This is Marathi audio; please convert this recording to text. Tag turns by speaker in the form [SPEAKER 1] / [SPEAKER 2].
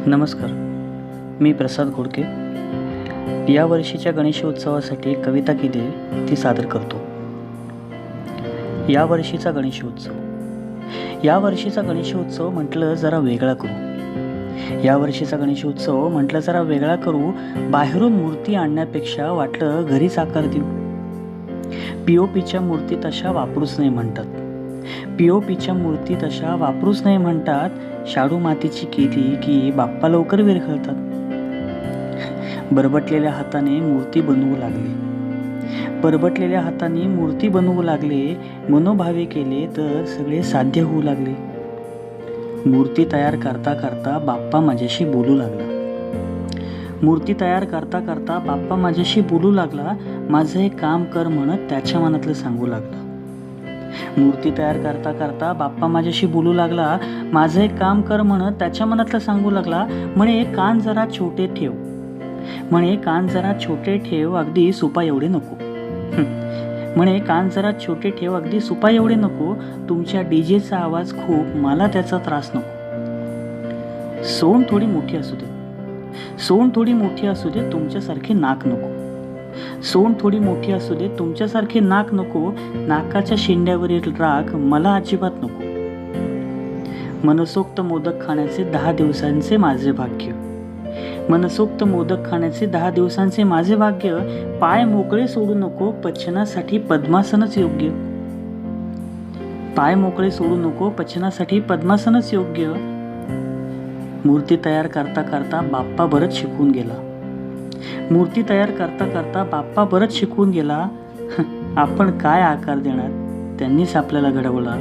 [SPEAKER 1] नमस्कार, मी प्रसाद घोडके. या वर्षीच्या गणेशोत्सवासाठी एक कविता केली आहे, ती सादर करतो. या वर्षीचा गणेशोत्सव म्हटलं जरा वेगळा करू. या वर्षीचा गणेशोत्सव म्हटलं जरा वेगळा करू. बाहेरून मूर्ती आणण्यापेक्षा वाटलं घरीच आकार देऊ. पीओपीच्या मूर्ती तशा वापरूच नाही म्हणतात. शाडू मातीची केली की बाप्पा लवकर विरघळतात. बरबटलेल्या हाताने मूर्ती बनवू लागले. मनोभावे केले तर सगळे साध्य होऊ लागले. मूर्ती तयार करता करता बाप्पा माझ्याशी बोलू लागला. माझं एक काम कर म्हणत त्याच्या मनातलं सांगू लागला. मूर्ती तयार करता करता बाप्पा माझ्याशी बोलू लागला. माझं एक काम कर म्हणत त्याच्या मनातलं सांगू लागला. म्हणे कान जरा छोटे ठेव अगदी सुपा एवढे नको. तुमच्या डीजेचा आवाज खूप, मला त्याचा त्रास नको. सोंड थोडी मोठी असू दे तुमच्यासारखे नाक नको. नाकाच्या शेंड्यावरील राख मला अजिबात नको. मनसोक्त मोदक खाण्याचे 10 दिवसांचे माझे भाग्य. पाय मोकळे सोडू नको, पचनासाठी पद्मासनच योग्य. मूर्ती तयार करता करता बाप्पा बरंच शिकवून गेला. आपण काय आकार देणार त्यांनीच आपल्याला घडवला.